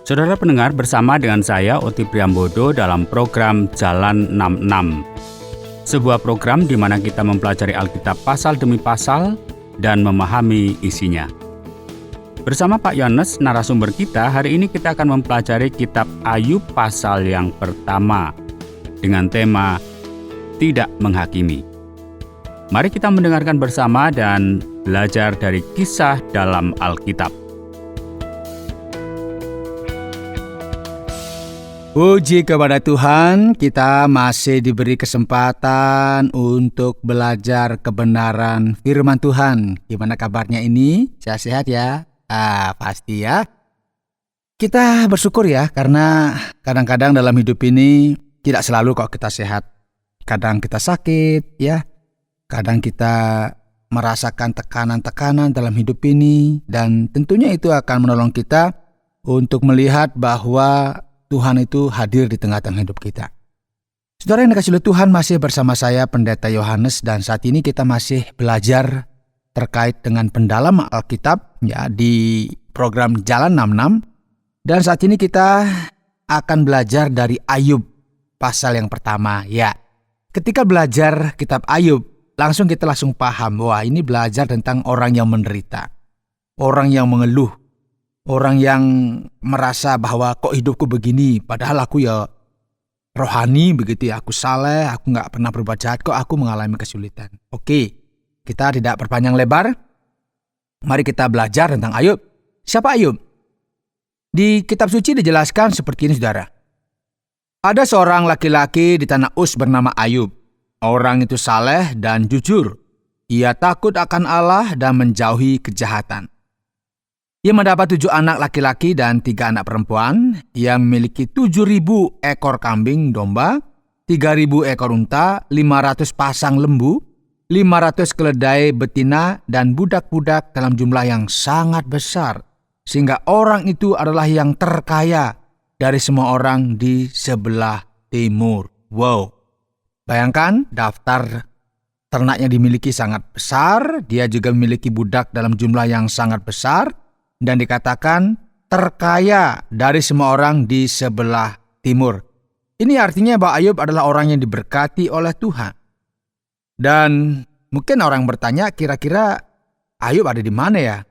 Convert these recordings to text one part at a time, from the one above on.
Saudara pendengar, bersama dengan saya Oti Priambodo dalam program Jalan 66. Sebuah program di mana kita mempelajari Alkitab pasal demi pasal dan memahami isinya. Bersama Pak Yones, narasumber kita, hari ini kita akan mempelajari kitab Ayub pasal yang pertama dengan tema Tidak Menghakimi. Mari kita mendengarkan bersama dan belajar dari kisah dalam Alkitab. Puji kepada Tuhan, kita masih diberi kesempatan untuk belajar kebenaran firman Tuhan. Gimana kabarnya ini? Sehat-sehat ya? Pasti ya. Kita bersyukur ya, karena kadang-kadang dalam hidup ini tidak selalu kok kita sehat. Kadang kita sakit ya, kadang kita merasakan tekanan-tekanan dalam hidup ini. Dan tentunya itu akan menolong kita untuk melihat bahwa Tuhan itu hadir di tengah-tengah hidup kita. Saudara yang dikasihi oleh Tuhan, masih bersama saya Pendeta Yohanes, dan saat ini kita masih belajar terkait dengan pendalaman Alkitab ya di program Jalan 66. Dan saat ini kita akan belajar dari Ayub pasal yang pertama ya. Ketika belajar kitab Ayub, kita langsung paham bahwa ini belajar tentang orang yang menderita, orang yang mengeluh, orang yang merasa bahwa kok hidupku begini, padahal aku ya rohani begitu ya, aku saleh, aku gak pernah berbuat jahat, kok aku mengalami kesulitan. Oke, kita tidak berpanjang lebar, mari kita belajar tentang Ayub. Siapa Ayub? Di kitab suci dijelaskan seperti ini, saudara. Ada seorang laki-laki di tanah Uz bernama Ayub. Orang itu saleh dan jujur. Ia takut akan Allah dan menjauhi kejahatan. Ia mendapat 7 anak laki-laki dan 3 anak perempuan. Ia memiliki 7.000 ekor kambing domba, 3.000 ekor unta, 500 pasang lembu, 500 keledai betina, dan budak-budak dalam jumlah yang sangat besar. Sehingga orang itu adalah yang terkaya dari semua orang di sebelah timur. Wow, bayangkan daftar ternaknya dimiliki sangat besar. Dia juga memiliki budak dalam jumlah yang sangat besar. Dan dikatakan terkaya dari semua orang di sebelah timur. Ini artinya bahwa Ayub adalah orang yang diberkati oleh Tuhan. Dan mungkin orang bertanya, kira-kira Ayub ada di mana ya?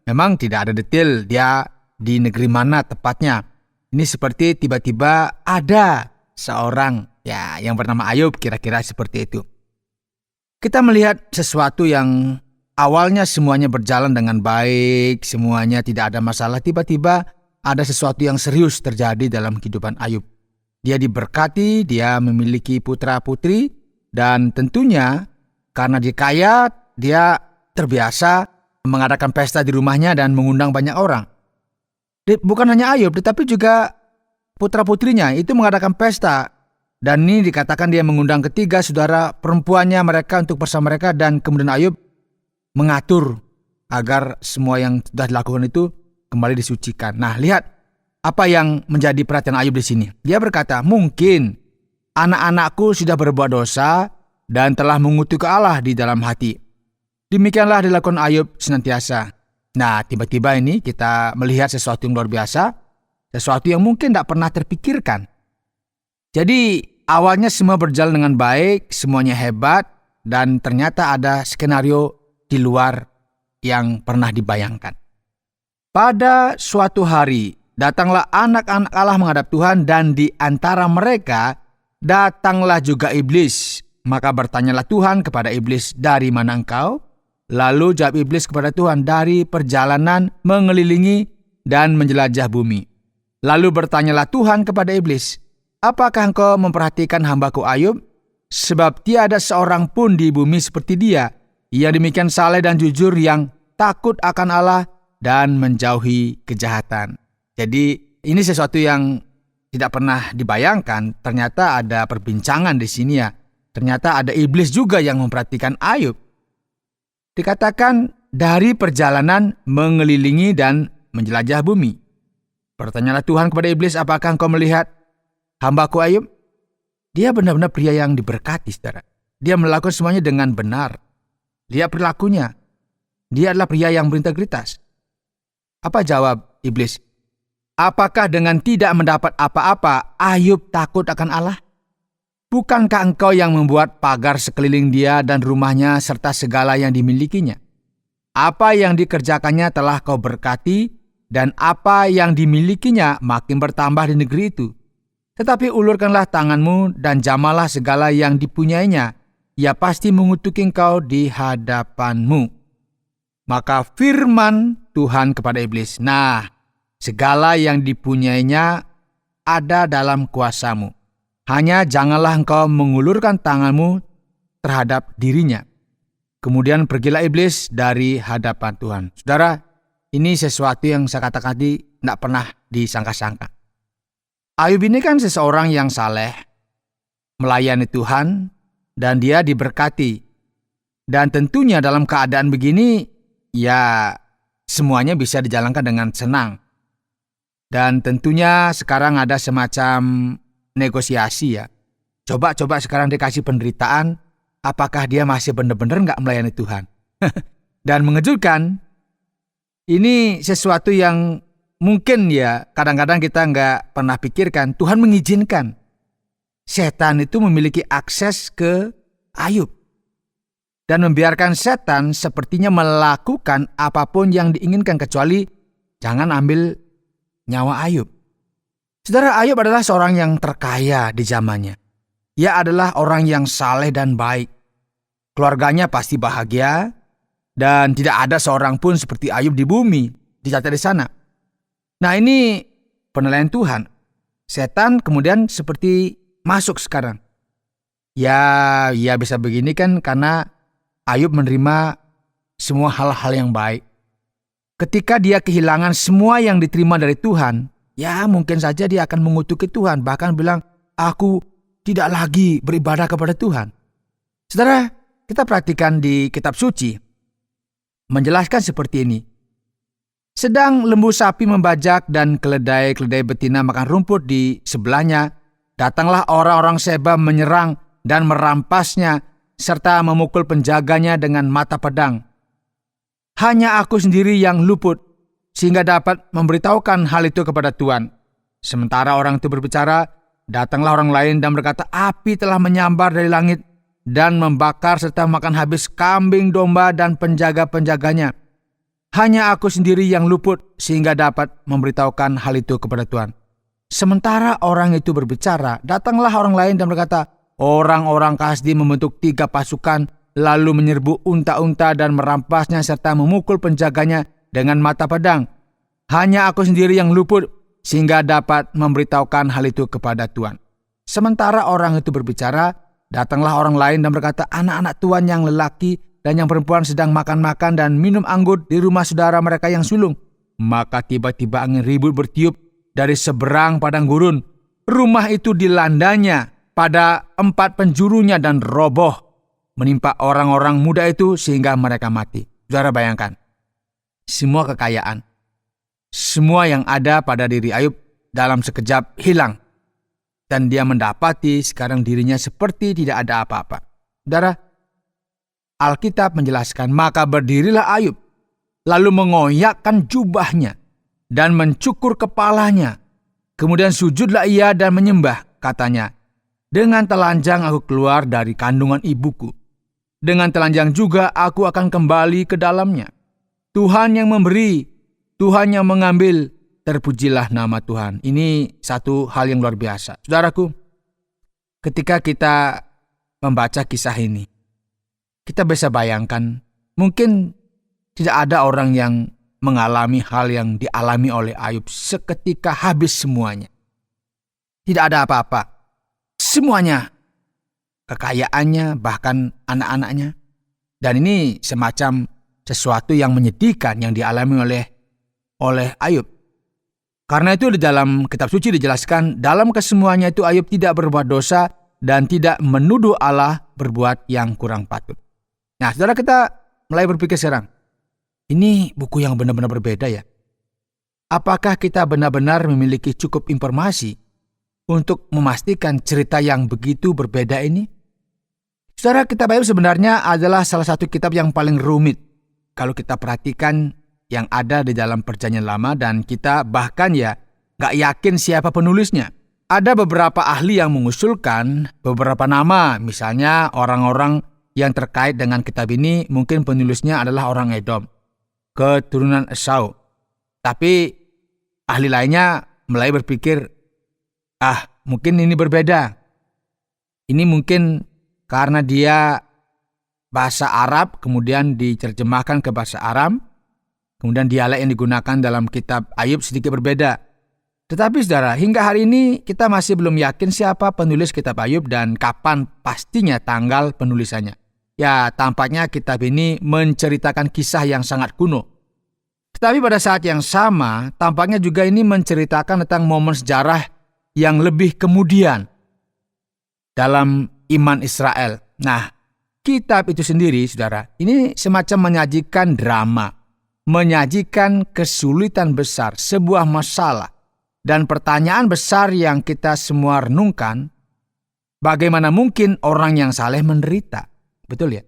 Memang tidak ada detail dia di negeri mana tepatnya. Ini seperti tiba-tiba ada seorang ya yang bernama Ayub, kira-kira seperti itu. Kita melihat sesuatu yang awalnya semuanya berjalan dengan baik, semuanya tidak ada masalah. Tiba-tiba ada sesuatu yang serius terjadi dalam kehidupan Ayub. Dia diberkati, dia memiliki putra-putri, dan tentunya karena dia kaya, dia terbiasa mengadakan pesta di rumahnya dan mengundang banyak orang. Bukan hanya Ayub, tetapi juga putra-putrinya itu mengadakan pesta. Dan ini dikatakan dia mengundang ketiga saudara perempuannya mereka untuk bersama mereka, dan kemudian Ayub mengatur agar semua yang sudah dilakukan itu kembali disucikan. Nah, lihat apa yang menjadi perhatian Ayub di sini. Dia berkata, mungkin anak-anakku sudah berbuat dosa dan telah mengutuk Allah di dalam hati. Demikianlah dilakukan Ayub senantiasa. Nah, tiba-tiba ini kita melihat sesuatu yang luar biasa, sesuatu yang mungkin tidak pernah terpikirkan. Jadi awalnya semua berjalan dengan baik, semuanya hebat, dan ternyata ada skenario di luar yang pernah dibayangkan. Pada suatu hari, datanglah anak-anak Allah menghadap Tuhan, dan di antara mereka datanglah juga iblis. Maka bertanyalah Tuhan kepada iblis, dari mana engkau? Lalu jawab iblis kepada Tuhan, dari perjalanan mengelilingi dan menjelajah bumi. Lalu bertanyalah Tuhan kepada iblis, apakah engkau memperhatikan hambaku Ayub? Sebab tiada seorang pun di bumi seperti dia. Ia demikian saleh dan jujur, yang takut akan Allah dan menjauhi kejahatan. Jadi ini sesuatu yang tidak pernah dibayangkan. Ternyata ada perbincangan di sini ya. Ternyata ada iblis juga yang memperhatikan Ayub. Dikatakan dari perjalanan mengelilingi dan menjelajah bumi. Bertanyalah Tuhan kepada iblis, apakah engkau melihat hambaku Ayub? Dia benar-benar pria yang diberkati, saudara. Dia melakukan semuanya dengan benar. Lihat perilakunya. Dia adalah pria yang berintegritas. Apa jawab iblis? Apakah dengan tidak mendapat apa-apa, Ayub takut akan Allah? Bukankah engkau yang membuat pagar sekeliling dia dan rumahnya serta segala yang dimilikinya? Apa yang dikerjakannya telah kau berkati, dan apa yang dimilikinya makin bertambah di negeri itu. Tetapi ulurkanlah tanganmu dan jamalah segala yang dipunyainya. Ia pasti mengutuki engkau di hadapanmu. Maka firman Tuhan kepada iblis, nah, segala yang dipunyainya ada dalam kuasamu. Hanya janganlah engkau mengulurkan tanganmu terhadap dirinya. Kemudian pergilah iblis dari hadapan Tuhan. Saudara, ini sesuatu yang saya katakan tadi tidak pernah disangka-sangka. Ayub ini kan seseorang yang saleh, melayani Tuhan, dan dia diberkati. Dan tentunya dalam keadaan begini, ya semuanya bisa dijalankan dengan senang. Dan tentunya sekarang ada semacam negosiasi ya. Coba sekarang dikasih penderitaan, apakah dia masih benar-benar nggak melayani Tuhan? Dan mengejutkan, ini sesuatu yang mungkin ya kadang-kadang kita nggak pernah pikirkan. Tuhan mengizinkan setan itu memiliki akses ke Ayub. Dan membiarkan setan sepertinya melakukan apapun yang diinginkan kecuali jangan ambil nyawa Ayub. Saudara, Ayub adalah seorang yang terkaya di zamannya. Ia adalah orang yang saleh dan baik. Keluarganya pasti bahagia dan tidak ada seorang pun seperti Ayub di bumi, dicatat di sana. Nah, ini penilaian Tuhan. Setan kemudian seperti masuk sekarang. Ya bisa begini kan karena Ayub menerima semua hal-hal yang baik. Ketika dia kehilangan semua yang diterima dari Tuhan, ya mungkin saja dia akan mengutuki Tuhan. Bahkan bilang, aku tidak lagi beribadah kepada Tuhan. Saudara, kita perhatikan di kitab suci. Menjelaskan seperti ini. Sedang lembu sapi membajak dan keledai-keledai betina makan rumput di sebelahnya, datanglah orang-orang Seba menyerang dan merampasnya, serta memukul penjaganya dengan mata pedang. Hanya aku sendiri yang luput, sehingga dapat memberitahukan hal itu kepada Tuhan. Sementara orang itu berbicara, datanglah orang lain dan berkata, api telah menyambar dari langit dan membakar serta makan habis kambing domba dan penjaga-penjaganya. Hanya aku sendiri yang luput sehingga dapat memberitahukan hal itu kepada Tuhan. Sementara orang itu berbicara, datanglah orang lain dan berkata, orang-orang Kasdi membentuk 3 pasukan, lalu menyerbu unta-unta dan merampasnya serta memukul penjaganya dengan mata pedang. Hanya aku sendiri yang luput sehingga dapat memberitahukan hal itu kepada Tuhan. Sementara orang itu berbicara, datanglah orang lain dan berkata, anak-anak Tuhan yang lelaki dan yang perempuan sedang makan-makan dan minum anggur di rumah saudara mereka yang sulung. Maka tiba-tiba angin ribut bertiup dari seberang padang gurun. Rumah itu dilandanya pada 4 penjurunya dan roboh, menimpa orang-orang muda itu sehingga mereka mati. Saudara bayangkan, semua kekayaan, semua yang ada pada diri Ayub dalam sekejap hilang. Dan dia mendapati sekarang dirinya seperti tidak ada apa-apa. Saudara, Alkitab menjelaskan, maka berdirilah Ayub, lalu mengoyakkan jubahnya dan mencukur kepalanya. Kemudian sujudlah ia dan menyembah, katanya, dengan telanjang aku keluar dari kandungan ibuku. Dengan telanjang juga aku akan kembali ke dalamnya. Tuhan yang memberi, Tuhan yang mengambil, terpujilah nama Tuhan. Ini satu hal yang luar biasa. Saudaraku, ketika kita membaca kisah ini, kita bisa bayangkan, mungkin tidak ada orang yang mengalami hal yang dialami oleh Ayub seketika habis semuanya. Tidak ada apa-apa. Semuanya, kekayaannya, bahkan anak-anaknya. Dan ini semacam sesuatu yang menyedihkan yang dialami oleh Ayub. Karena itu di dalam kitab suci dijelaskan, dalam kesemuanya itu Ayub tidak berbuat dosa dan tidak menuduh Allah berbuat yang kurang patut. Nah, saudara, kita mulai berpikir sekarang, ini buku yang benar-benar berbeda ya. Apakah kita benar-benar memiliki cukup informasi untuk memastikan cerita yang begitu berbeda ini? Saudara, kitab Ayub sebenarnya adalah salah satu kitab yang paling rumit kalau kita perhatikan yang ada di dalam Perjanjian Lama, dan kita bahkan ya nggak yakin siapa penulisnya. Ada beberapa ahli yang mengusulkan beberapa nama, misalnya orang-orang yang terkait dengan kitab ini mungkin penulisnya adalah orang Edom, keturunan Esau. Tapi ahli lainnya mulai berpikir, mungkin ini berbeda. Ini mungkin karena dia bahasa Arab, kemudian diterjemahkan ke bahasa Aram, kemudian dialek yang digunakan dalam kitab Ayub sedikit berbeda. Tetapi saudara, hingga hari ini kita masih belum yakin siapa penulis kitab Ayub dan kapan pastinya tanggal penulisannya. Ya, tampaknya kitab ini menceritakan kisah yang sangat kuno. Tetapi pada saat yang sama, tampaknya juga ini menceritakan tentang momen sejarah yang lebih kemudian dalam iman Israel. Nah, kitab itu sendiri, saudara, ini semacam menyajikan drama, menyajikan kesulitan besar, sebuah masalah, dan pertanyaan besar yang kita semua renungkan, bagaimana mungkin orang yang saleh menderita? Betul ya?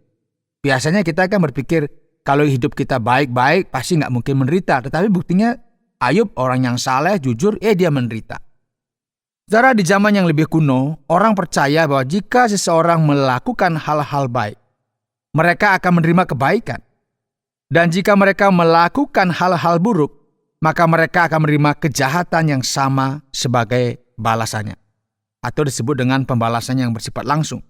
Biasanya kita akan berpikir, kalau hidup kita baik-baik, pasti nggak mungkin menderita. Tetapi buktinya, Ayub orang yang saleh, jujur, dia menderita. Saudara, di zaman yang lebih kuno, orang percaya bahwa jika seseorang melakukan hal-hal baik, mereka akan menerima kebaikan. Dan jika mereka melakukan hal-hal buruk, maka mereka akan menerima kejahatan yang sama sebagai balasannya. Atau disebut dengan pembalasan yang bersifat langsung.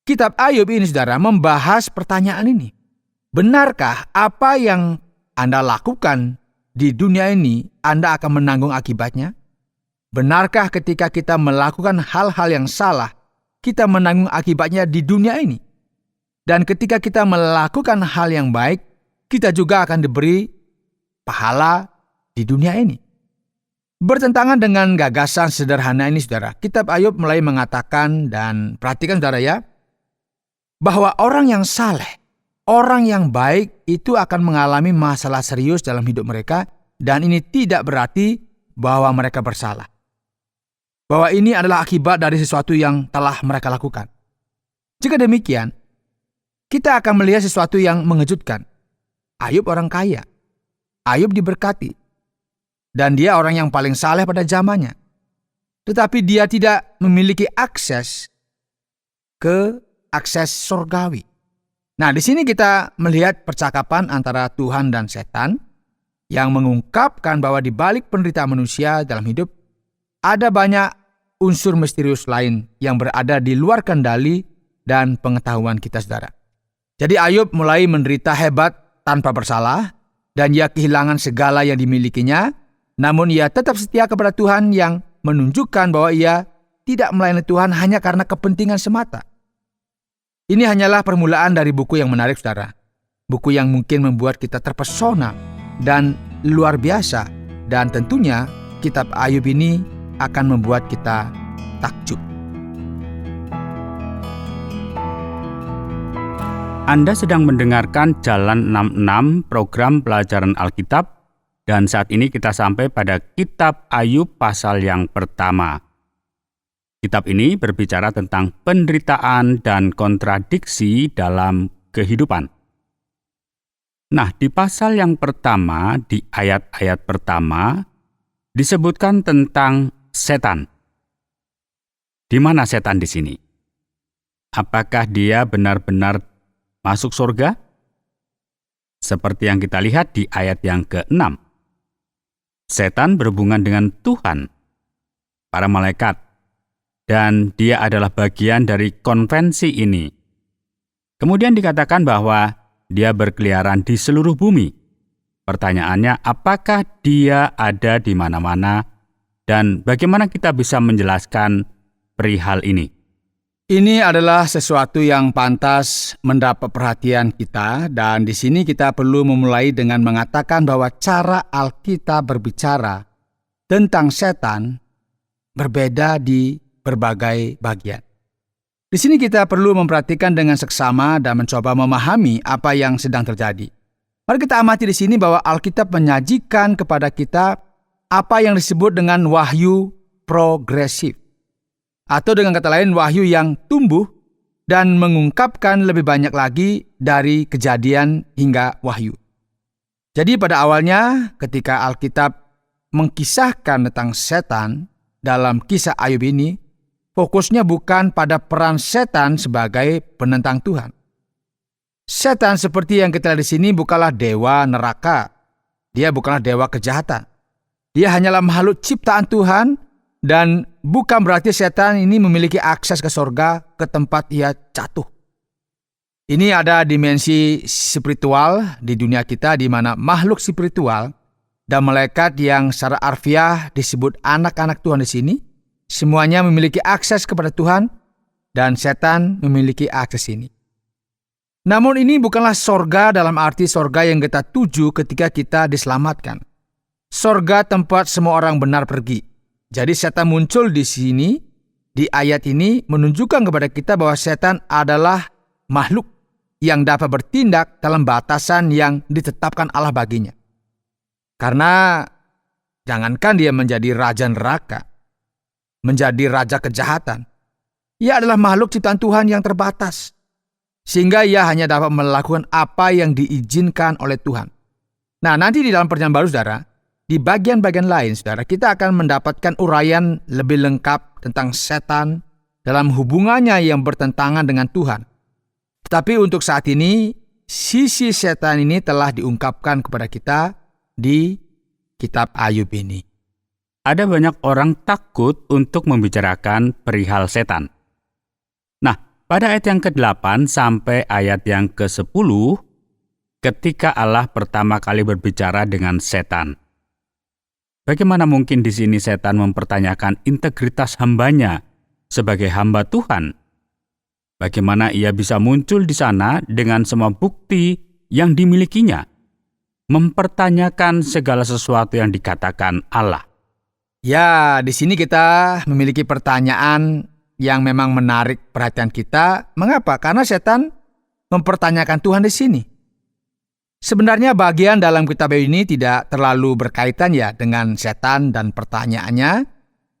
Kitab Ayub ini, saudara, membahas pertanyaan ini. Benarkah apa yang Anda lakukan di dunia ini, Anda akan menanggung akibatnya? Benarkah ketika kita melakukan hal-hal yang salah, kita menanggung akibatnya di dunia ini? Dan ketika kita melakukan hal yang baik, kita juga akan diberi pahala di dunia ini. Bertentangan dengan gagasan sederhana ini, saudara, kitab Ayub mulai mengatakan, dan perhatikan saudara ya, bahwa orang yang saleh, orang yang baik itu akan mengalami masalah serius dalam hidup mereka, dan ini tidak berarti bahwa mereka bersalah. Bahwa ini adalah akibat dari sesuatu yang telah mereka lakukan. Jika demikian, kita akan melihat sesuatu yang mengejutkan. Ayub orang kaya. Ayub diberkati. Dan dia orang yang paling saleh pada zamannya. Tetapi dia tidak memiliki akses surgawi. Nah, di sini kita melihat percakapan antara Tuhan dan setan yang mengungkapkan bahwa di balik penderitaan manusia dalam hidup ada banyak unsur misterius lain yang berada di luar kendali dan pengetahuan kita, saudara. Jadi Ayub mulai menderita hebat tanpa bersalah dan ia kehilangan segala yang dimilikinya, namun ia tetap setia kepada Tuhan yang menunjukkan bahwa ia tidak melayani Tuhan hanya karena kepentingan semata. Ini hanyalah permulaan dari buku yang menarik, saudara. Buku yang mungkin membuat kita terpesona dan luar biasa. Dan tentunya kitab Ayub ini akan membuat kita takjub. Anda sedang mendengarkan Jalan 66 program pelajaran Alkitab, dan saat ini kita sampai pada kitab Ayub pasal yang pertama. Kitab ini berbicara tentang penderitaan dan kontradiksi dalam kehidupan. Nah, di pasal yang pertama, di ayat-ayat pertama, disebutkan tentang setan. Di mana setan di sini? Apakah dia benar-benar masuk surga? Seperti yang kita lihat di ayat yang ke-6. Setan berhubungan dengan Tuhan, para malaikat, dan dia adalah bagian dari konvensi ini. Kemudian dikatakan bahwa dia berkeliaran di seluruh bumi. Pertanyaannya, apakah dia ada di mana-mana? Dan bagaimana kita bisa menjelaskan perihal ini? Ini adalah sesuatu yang pantas mendapat perhatian kita, dan di sini kita perlu memulai dengan mengatakan bahwa cara Alkitab berbicara tentang setan berbeda di berbagai bagian. Di sini kita perlu memperhatikan dengan seksama dan mencoba memahami apa yang sedang terjadi. Mari kita amati di sini bahwa Alkitab menyajikan kepada kita apa yang disebut dengan wahyu progresif. Atau dengan kata lain, wahyu yang tumbuh dan mengungkapkan lebih banyak lagi dari kejadian hingga wahyu. Jadi pada awalnya ketika Alkitab mengkisahkan tentang setan dalam kisah Ayub ini, fokusnya bukan pada peran setan sebagai penentang Tuhan. Setan seperti yang kita lihat di sini bukanlah dewa neraka. Dia bukanlah dewa kejahatan. Dia hanyalah makhluk ciptaan Tuhan, dan bukan berarti setan ini memiliki akses ke sorga, ke tempat ia jatuh. Ini ada dimensi spiritual di dunia kita, di mana makhluk spiritual dan malaikat yang secara harfiah disebut anak-anak Tuhan di sini, semuanya memiliki akses kepada Tuhan, dan setan memiliki akses ini. Namun ini bukanlah sorga dalam arti sorga yang kita tuju ketika kita diselamatkan. Sorga tempat semua orang benar pergi. Jadi setan muncul di sini, di ayat ini menunjukkan kepada kita bahwa setan adalah makhluk yang dapat bertindak dalam batasan yang ditetapkan Allah baginya. Karena jangankan dia menjadi raja neraka, menjadi raja kejahatan, ia adalah makhluk ciptaan Tuhan yang terbatas, sehingga ia hanya dapat melakukan apa yang diizinkan oleh Tuhan. Nah, nanti di dalam Perjanjian Baru, saudara, di bagian-bagian lain, saudara, kita akan mendapatkan uraian lebih lengkap tentang setan dalam hubungannya yang bertentangan dengan Tuhan. Tapi untuk saat ini, sisi setan ini telah diungkapkan kepada kita di kitab Ayub ini. Ada banyak orang takut untuk membicarakan perihal setan. Nah, pada ayat yang ke-8 sampai ayat yang ke-10, ketika Allah pertama kali berbicara dengan setan, bagaimana mungkin di sini setan mempertanyakan integritas hambanya sebagai hamba Tuhan? Bagaimana ia bisa muncul di sana dengan semua bukti yang dimilikinya, mempertanyakan segala sesuatu yang dikatakan Allah? Ya, di sini kita memiliki pertanyaan yang memang menarik perhatian kita. Mengapa? Karena setan mempertanyakan Tuhan di sini. Sebenarnya bagian dalam kitab ini tidak terlalu berkaitan ya dengan setan dan pertanyaannya,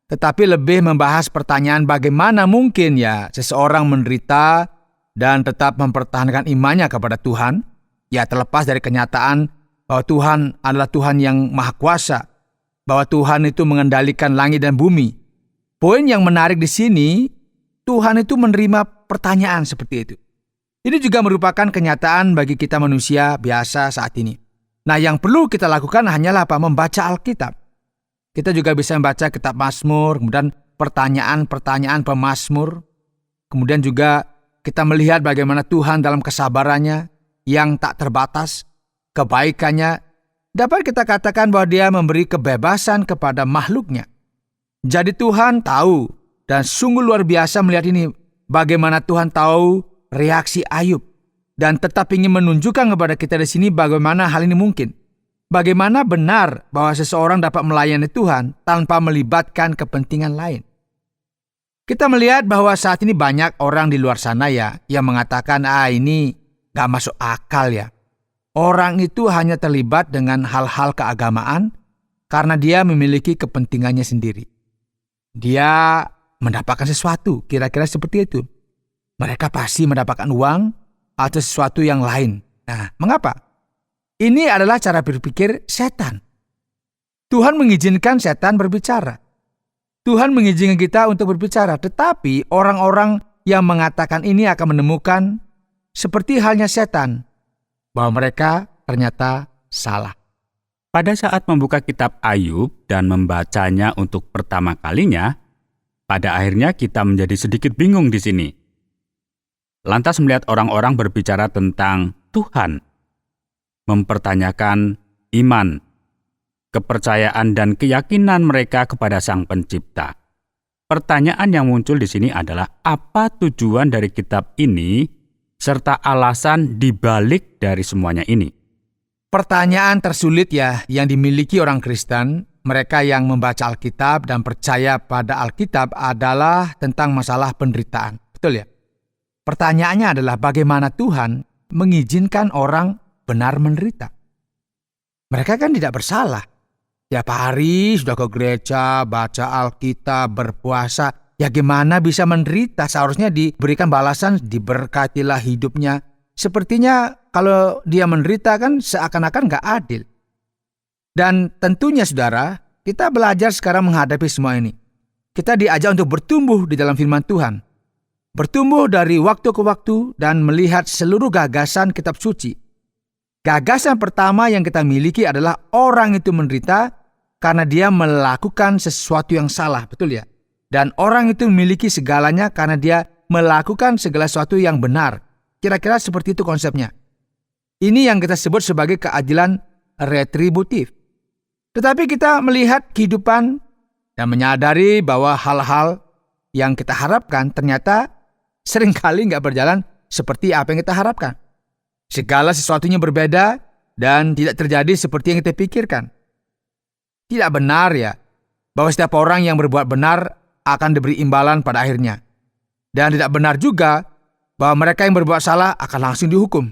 tetapi lebih membahas pertanyaan bagaimana mungkin ya seseorang menderita dan tetap mempertahankan imannya kepada Tuhan, ya terlepas dari kenyataan bahwa Tuhan adalah Tuhan yang Maha Kuasa, bahwa Tuhan itu mengendalikan langit dan bumi. Poin yang menarik di sini, Tuhan itu menerima pertanyaan seperti itu. Ini juga merupakan kenyataan bagi kita manusia biasa saat ini. Nah, yang perlu kita lakukan hanyalah apa? Membaca Alkitab. Kita juga bisa membaca kitab Mazmur, kemudian pertanyaan-pertanyaan pemazmur. Kemudian juga kita melihat bagaimana Tuhan dalam kesabarannya yang tak terbatas, kebaikannya, dapat kita katakan bahwa dia memberi kebebasan kepada makhluknya. Jadi Tuhan tahu, dan sungguh luar biasa melihat ini, bagaimana Tuhan tahu reaksi Ayub, dan tetap ingin menunjukkan kepada kita di sini bagaimana hal ini mungkin. Bagaimana benar bahwa seseorang dapat melayani Tuhan tanpa melibatkan kepentingan lain. Kita melihat bahwa saat ini banyak orang di luar sana ya yang mengatakan, ini gak masuk akal ya. Orang itu hanya terlibat dengan hal-hal keagamaan karena dia memiliki kepentingannya sendiri. Dia mendapatkan sesuatu, kira-kira seperti itu. Mereka pasti mendapatkan uang atau sesuatu yang lain. Nah, mengapa? Ini adalah cara berpikir setan. Tuhan mengizinkan setan berbicara. Tuhan mengizinkan kita untuk berbicara. Tetapi orang-orang yang mengatakan ini akan menemukan seperti halnya setan, bahwa mereka ternyata salah. Pada saat membuka kitab Ayub dan membacanya untuk pertama kalinya, pada akhirnya kita menjadi sedikit bingung di sini. Lantas melihat orang-orang berbicara tentang Tuhan, mempertanyakan iman, kepercayaan dan keyakinan mereka kepada Sang Pencipta. Pertanyaan yang muncul di sini adalah apa tujuan dari kitab ini serta alasan dibalik dari semuanya ini. Pertanyaan tersulit ya yang dimiliki orang Kristen, mereka yang membaca Alkitab dan percaya pada Alkitab adalah tentang masalah penderitaan. Betul ya? Pertanyaannya adalah bagaimana Tuhan mengizinkan orang benar menderita. Mereka kan tidak bersalah. Tiap hari sudah ke gereja, baca Alkitab, berpuasa. Ya gimana bisa menderita? Seharusnya diberikan balasan, diberkatilah hidupnya. Sepertinya kalau dia menderita kan seakan-akan gak adil. Dan tentunya saudara, kita belajar sekarang menghadapi semua ini. Kita diajak untuk bertumbuh di dalam firman Tuhan. Bertumbuh dari waktu ke waktu dan melihat seluruh gagasan kitab suci. Gagasan pertama yang kita miliki adalah orang itu menderita karena dia melakukan sesuatu yang salah, betul ya? Dan orang itu memiliki segalanya karena dia melakukan segala sesuatu yang benar. Kira-kira seperti itu konsepnya. Ini yang kita sebut sebagai keadilan retributif. Tetapi kita melihat kehidupan dan menyadari bahwa hal-hal yang kita harapkan ternyata seringkali nggak berjalan seperti apa yang kita harapkan. Segala sesuatunya berbeda dan tidak terjadi seperti yang kita pikirkan. Tidak benar ya, bahwa setiap orang yang berbuat benar akan diberi imbalan pada akhirnya. Dan tidak benar juga bahwa mereka yang berbuat salah akan langsung dihukum.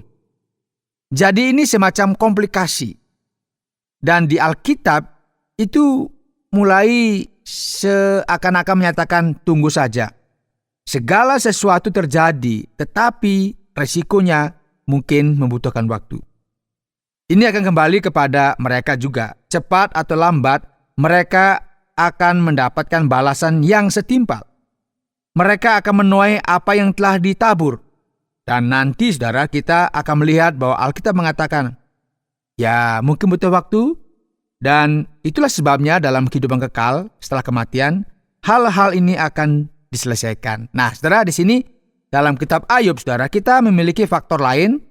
Jadi ini semacam komplikasi. Dan di Alkitab itu mulai seakan-akan menyatakan tunggu saja. Segala sesuatu terjadi, tetapi resikonya mungkin membutuhkan waktu. Ini akan kembali kepada mereka juga. Cepat atau lambat, mereka akan mendapatkan balasan yang setimpal. Mereka akan menuai apa yang telah ditabur. Dan nanti saudara kita akan melihat bahwa Alkitab mengatakan, ya mungkin butuh waktu, dan itulah sebabnya dalam kehidupan kekal setelah kematian, hal-hal ini akan diselesaikan. Nah saudara, di sini dalam kitab Ayub saudara, kita memiliki faktor lain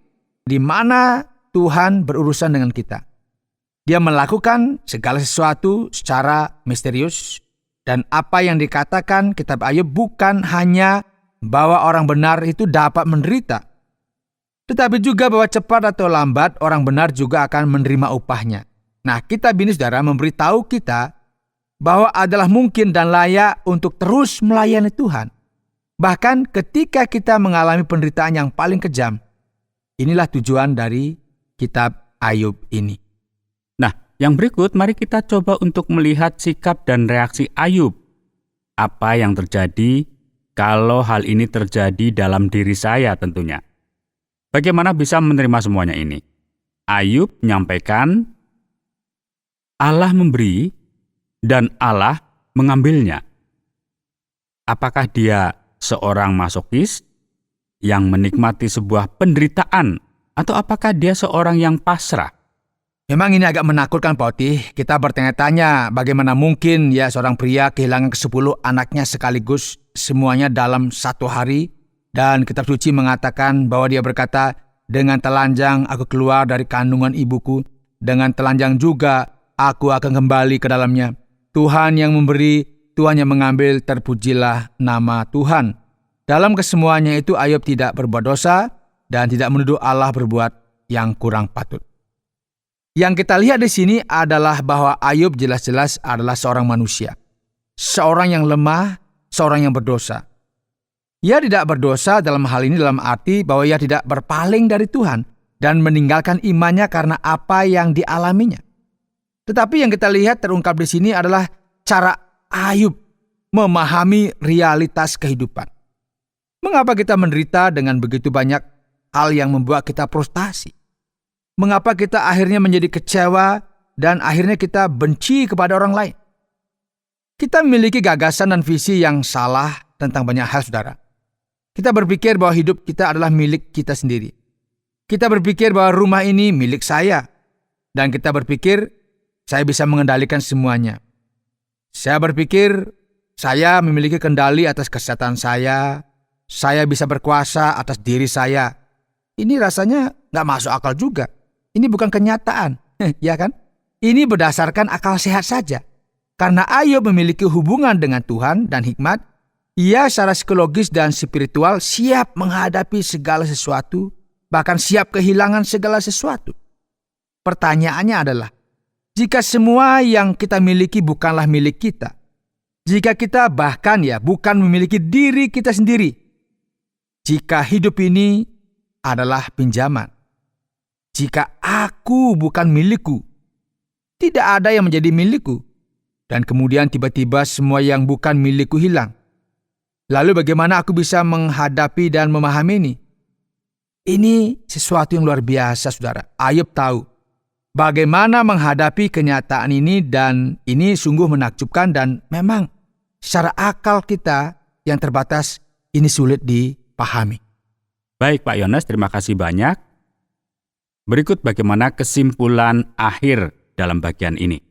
di mana Tuhan berurusan dengan kita. Dia melakukan segala sesuatu secara misterius, dan apa yang dikatakan kitab Ayub bukan hanya bahwa orang benar itu dapat menderita, tetapi juga bahwa cepat atau lambat orang benar juga akan menerima upahnya. Nah, kitab ini saudara memberitahu kita bahwa adalah mungkin dan layak untuk terus melayani Tuhan. Bahkan ketika kita mengalami penderitaan yang paling kejam. Inilah tujuan dari kitab Ayub ini. Nah, yang berikut mari kita coba untuk melihat sikap dan reaksi Ayub. Apa yang terjadi kalau hal ini terjadi dalam diri saya tentunya. Bagaimana bisa menerima semuanya ini? Ayub menyampaikan, Allah memberi dan Allah mengambilnya. Apakah dia seorang masokis yang menikmati sebuah penderitaan, atau apakah dia seorang yang pasrah? Memang ini agak menakutkan Pak Oti. Kita bertanya-tanya bagaimana mungkin ya seorang pria kehilangan ke-10 anaknya sekaligus, semuanya dalam satu hari. Dan kitab suci mengatakan bahwa dia berkata, dengan telanjang aku keluar dari kandungan ibuku, dengan telanjang juga aku akan kembali ke dalamnya. Tuhan yang memberi, Tuhan yang mengambil, terpujilah nama Tuhan. Dalam kesemuanya itu Ayub tidak berbuat dosa dan tidak menuduh Allah berbuat yang kurang patut. Yang kita lihat di sini adalah bahwa Ayub jelas-jelas adalah seorang manusia. Seorang yang lemah, seorang yang berdosa. Ia tidak berdosa dalam hal ini dalam arti bahwa ia tidak berpaling dari Tuhan dan meninggalkan imannya karena apa yang dialaminya. Tetapi yang kita lihat terungkap di sini adalah cara Ayub memahami realitas kehidupan. Mengapa kita menderita dengan begitu banyak hal yang membuat kita frustasi? Mengapa kita akhirnya menjadi kecewa dan akhirnya kita benci kepada orang lain? Kita memiliki gagasan dan visi yang salah tentang banyak hal, saudara. Kita berpikir bahwa hidup kita adalah milik kita sendiri. Kita berpikir bahwa rumah ini milik saya. Dan kita berpikir, saya bisa mengendalikan semuanya. Saya berpikir, saya memiliki kendali atas kesehatan saya. Saya bisa berkuasa atas diri saya. Ini rasanya nggak masuk akal juga. Ini bukan kenyataan, ya kan? Ini berdasarkan akal sehat saja. Karena Ayub memiliki hubungan dengan Tuhan dan hikmat, ia secara psikologis dan spiritual siap menghadapi segala sesuatu, bahkan siap kehilangan segala sesuatu. Pertanyaannya adalah, jika semua yang kita miliki bukanlah milik kita, jika kita bahkan bukan memiliki diri kita sendiri, jika hidup ini adalah pinjaman, jika aku bukan milikku, tidak ada yang menjadi milikku, dan kemudian tiba-tiba semua yang bukan milikku hilang. Lalu bagaimana aku bisa menghadapi dan memahami ini? Ini sesuatu yang luar biasa, saudara. Ayub tahu bagaimana menghadapi kenyataan ini, dan ini sungguh menakjubkan dan memang secara akal kita yang terbatas ini sulit dipahami. Baik Pak Yones, terima kasih banyak. Berikut bagaimana kesimpulan akhir dalam bagian ini.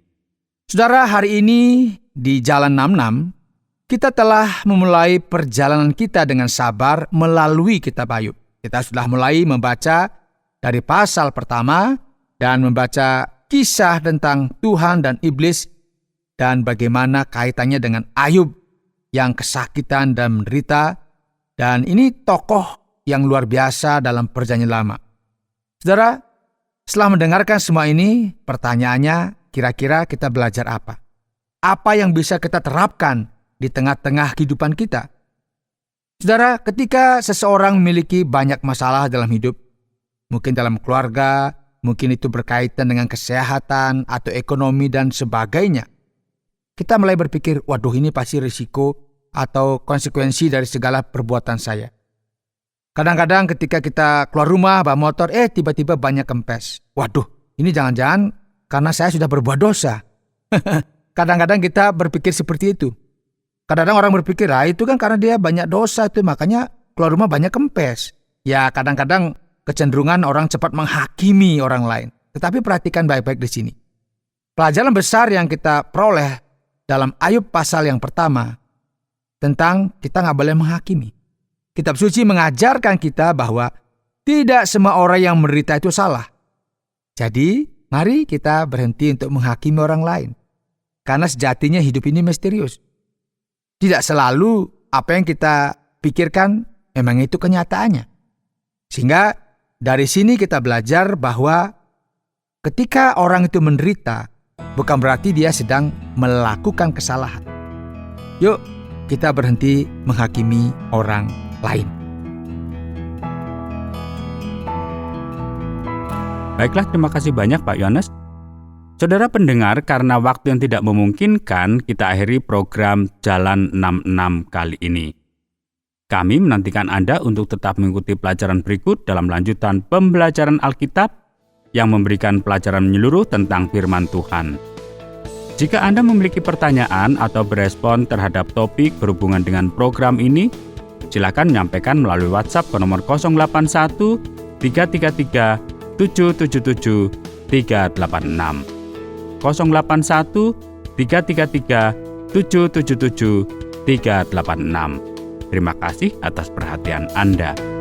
Saudara, hari ini di Jalan 66, kita telah memulai perjalanan kita dengan sabar melalui kitab Ayub. Kita sudah mulai membaca dari pasal pertama dan membaca kisah tentang Tuhan dan iblis dan bagaimana kaitannya dengan Ayub yang kesakitan dan menderita. Dan ini tokoh yang luar biasa dalam Perjanjian Lama. Saudara, setelah mendengarkan semua ini, pertanyaannya, kira-kira kita belajar apa? Apa yang bisa kita terapkan di tengah-tengah kehidupan kita? Saudara, ketika seseorang memiliki banyak masalah dalam hidup, mungkin dalam keluarga, mungkin itu berkaitan dengan kesehatan atau ekonomi dan sebagainya, kita mulai berpikir, waduh, ini pasti risiko atau konsekuensi dari segala perbuatan saya. Kadang-kadang ketika kita keluar rumah bawa motor, tiba-tiba banyak kempes. Waduh, ini jangan-jangan karena saya sudah berbuat dosa. Kadang-kadang kita berpikir seperti itu. Kadang-kadang orang berpikir, itu kan karena dia banyak dosa itu, makanya keluar rumah banyak kempes. Ya, kadang-kadang kecenderungan orang cepat menghakimi orang lain. Tetapi perhatikan baik-baik di sini. Pelajaran besar yang kita peroleh dalam Ayub pasal yang pertama tentang kita nggak boleh menghakimi. Kitab suci mengajarkan kita bahwa tidak semua orang yang menderita itu salah. Jadi, mari kita berhenti untuk menghakimi orang lain. Karena sejatinya hidup ini misterius. Tidak selalu apa yang kita pikirkan memang itu kenyataannya. Sehingga dari sini kita belajar bahwa ketika orang itu menderita, bukan berarti dia sedang melakukan kesalahan. Yuk, kita berhenti menghakimi orang lain. Baiklah, terima kasih banyak Pak Yones. Saudara pendengar, karena waktu yang tidak memungkinkan, kita akhiri program Jalan 66 kali ini. Kami menantikan Anda untuk tetap mengikuti pelajaran berikut dalam lanjutan pembelajaran Alkitab yang memberikan pelajaran menyeluruh tentang firman Tuhan. Jika Anda memiliki pertanyaan atau berespon terhadap topik berhubungan dengan program ini, silakan menyampaikan melalui WhatsApp ke nomor 081 333 777 386. 081 333 777 386. Terima kasih atas perhatian Anda.